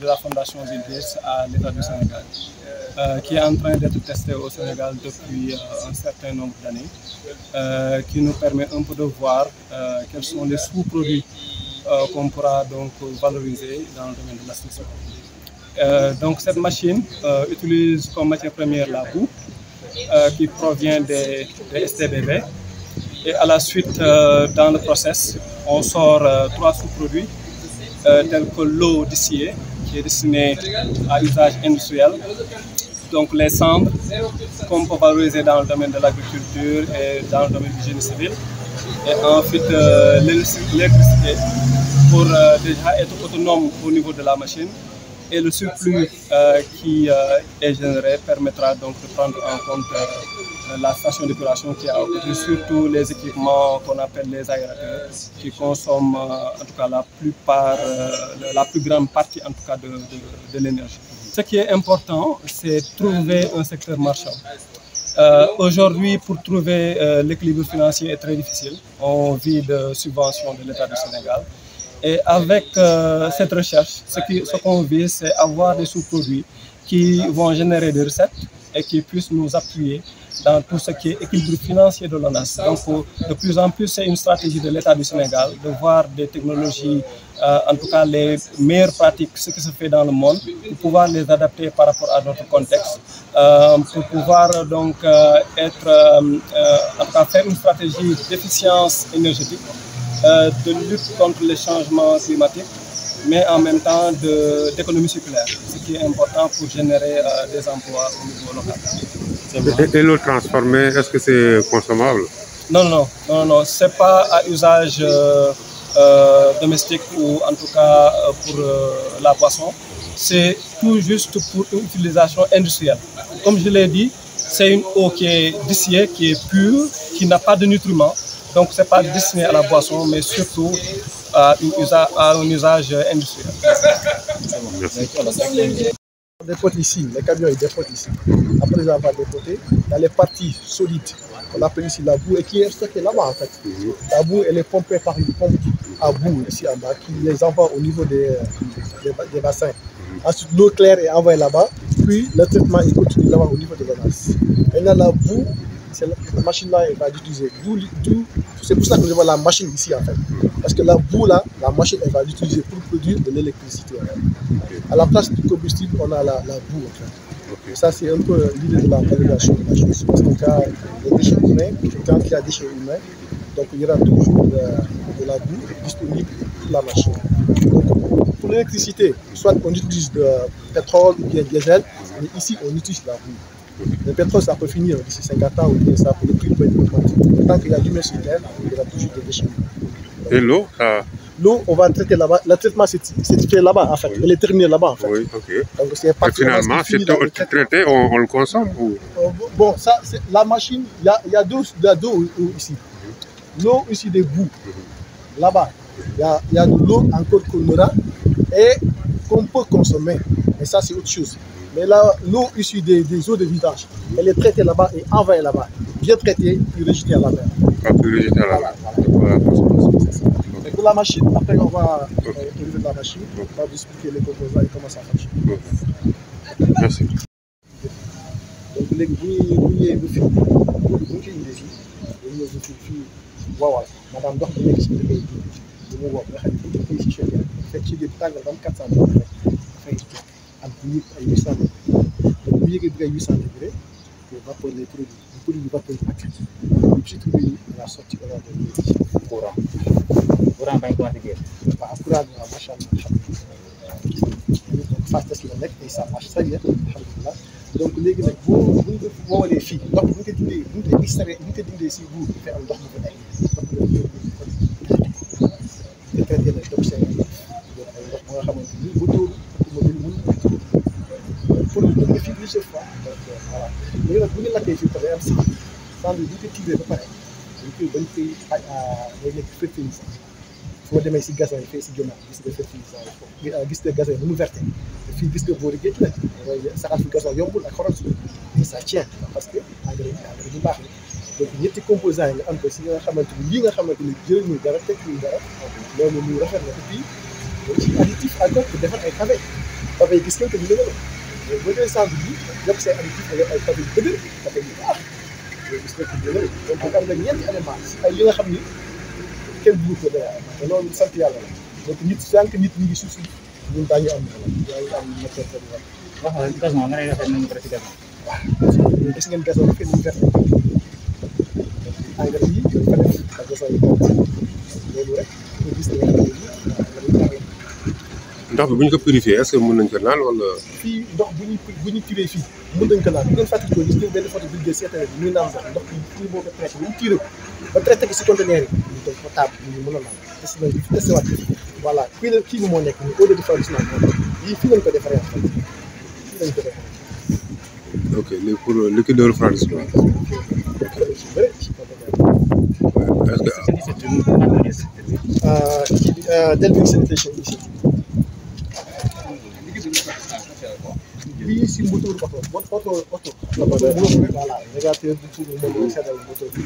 de la Fondation Zilbis à l'État du Sénégal, qui est en train d'être testé au Sénégal depuis un certain nombre d'années, qui nous permet un peu de voir quels sont les sous-produits qu'on pourra donc valoriser dans le domaine de la structure. Donc cette machine utilise comme matière première la boue qui provient des STBV. Et à la suite, dans le process, on sort 3 sous-produits tels que l'eau distillée, qui est destinée à usage industriel, donc les cendres qu'on peut valoriser dans le domaine de l'agriculture et dans le domaine du génie civil, et ensuite l'électricité pour déjà être autonome au niveau de la machine. Et le surplus qui est généré permettra donc de prendre en compte la station d'épuration qui a à côté, surtout les équipements qu'on appelle les aérateurs, qui consomment en tout cas la plus grande partie en tout cas de l'énergie. Ce qui est important, c'est trouver un secteur marchand. Aujourd'hui, pour trouver l'équilibre financier est très difficile. On vit de subventions de l'État du Sénégal. Et avec cette recherche, ce qu'on vise, c'est avoir des sous-produits qui vont générer des recettes et qui puissent nous appuyer dans tout ce qui est équilibre financier de l'ONAS. Donc, de plus en plus, c'est une stratégie de l'État du Sénégal de voir des technologies, en tout cas les meilleures pratiques, ce qui se fait dans le monde, pour pouvoir les adapter par rapport à notre contexte, pour pouvoir donc en tout cas faire une stratégie d'efficience énergétique, de lutte contre les changements climatiques, mais en même temps d'économie circulaire, ce qui est important pour générer des emplois au niveau local. Et l'eau transformée, est-ce que c'est consommable? Non, ce n'est pas à usage domestique ou en tout cas pour la boisson, c'est tout juste pour une utilisation industrielle. Comme je l'ai dit, c'est une eau qui est distillée, qui est pure, qui n'a pas de nutriments. Donc, ce n'est pas destiné à la boisson, mais surtout à un usage industriel. On dépote ici, les camions ils dépotent ici. Après les avoir dépotés, il y a les parties solides, on appelle ici la boue, et qui est stockée là-bas en fait. La boue, elle est pompée par une pompe à boue ici en bas, qui les envoie au niveau des bassins. Ensuite, l'eau claire est envoyée là-bas, puis le traitement il continue là-bas au niveau de l'ONAS. Maintenant, la boue, la machine là, elle va l'utiliser. C'est pour ça que je vois la machine ici en fait. Parce que la boue là, la machine, elle va l'utiliser pour produire de l'électricité. À la place du combustible, on a la boue en fait. Ça, c'est un peu l'idée de la valorisation de la chose. Parce qu'en cas de déchets humains, quand il y a des déchets humains, donc il y aura toujours de la boue disponible pour la machine. Donc, pour l'électricité, soit on utilise de pétrole ou bien diesel, mais ici on utilise la boue. Le pétrole, ça peut finir d'ici 50 ans ou bien ça peut le prix peut être augmenté. Tant qu'il y a du l'humain sur terre, il y aura toujours des déchets. Et l'eau L'eau, on va traiter là-bas. Le traitement, c'est fait là-bas en fait. Elle est terminée là-bas en fait. Oui, ok. Donc, c'est pas finalement, c'est traité, on le consomme ou... Bon, ça, la machine, il y a d'eau ici. L'eau ici des boues. Là-bas, il y a de l'eau encore qu'on aura et qu'on peut consommer. Mais ça, c'est autre chose. Mais là, l'eau issue des eaux de vidange, elle est traitée là-bas et envoyée là-bas. Bien traitée, puis rejetée à la mer. Puis rejetée à la mer. Voilà. Et pour la machine, après on va utiliser la machine, on va vous expliquer les composants et comment ça fonctionne. Merci. Donc, les bouillés de fil, voilà, madame dox bi nekk ci liggéey bi mu woo nga xam ne bu ñu koy si chaudière fekk ci biir tàngal ba am 400 degré dafay am bu yëg ay 800 degré donc bu yëgee bi ay 800 degré pour vapeur les produits bu produit bi vapeur bi ak ci trouvé yi la sortie de la courant bañ ko waxee waaw courant bi waaw macha allah donc phase test la nekk et ça marche très bien alhamdulilah donc léegi nag boo walee fii ndox bu ñu ko dindee bu ñu ko extrait bu ñu ko dindee si buur dafay am ndox bu fa nekk te traité na donc seen ay ndox ba nga xamante ni bu tóoru automobile mun produit da nga fii plusieurs fois donc voilà léegi nag bu ñu lakkee fii day am cendre bi bu ñu ko tiiree ba pare dañ koy xaaj day nekk fertilisant soo demee si gazon yi fee si ginnaaw gis nga fertilisant yi foofu gis nga gazon yi nu mu verte te fii gis nga boori géej la saxal fi gazon yombul ak xorom si mais ça tient parce que engrais bu baax la donc ñetti composants yi nga am ko si nga xamante ni lii nga xamante ni jëriñu dara tekkiwul dara loolu muy rafet la et puis ci additif encore pour defar ay café café yi gis ngeen que ñu dëgër mais boo dee centre bi yëpp say additif ay café yu dëgër café yu baax yooyu gis ngeen que ñu dëgër donc am na ñeenti éléments ay yi nga xam ni kenn bëggu ko day te loolu sant yàlla la donc nit sànq nit ñi ngi suuf ñun daañu am matière première. wax nga gazon nga ne defee nañu ko ci gazon. waaw gis ngeen gazon bi ñu vert engrais yi dañ ko def ak gazon yi loolu rek ñu gis ne ndox bi bu ñu ko purifié est-ce que mën nañ ko naan wala. fii ndox bu ñu tiré fii mën nañ ko naan bu ngeen fàttali ko gis ngeen benn photo bi ñu jël seetane bi muy naan ndox bi fii boo ko traité bu ñu tiré ko ba traité ko si conteneur yi ñu toog ba table ñu mën a naan testé nañ bi testé waat voilà kii bi moo nekk nii eau de refroidissement yii fii lañ ko defaree en fait fii lañ ko defaree. ok léegi pour liquide de refroidissement. kii bi Delvin Sanitation ici. bii si moteur oto. Voilà régulateur du tour moom mooy seddal moteur bi.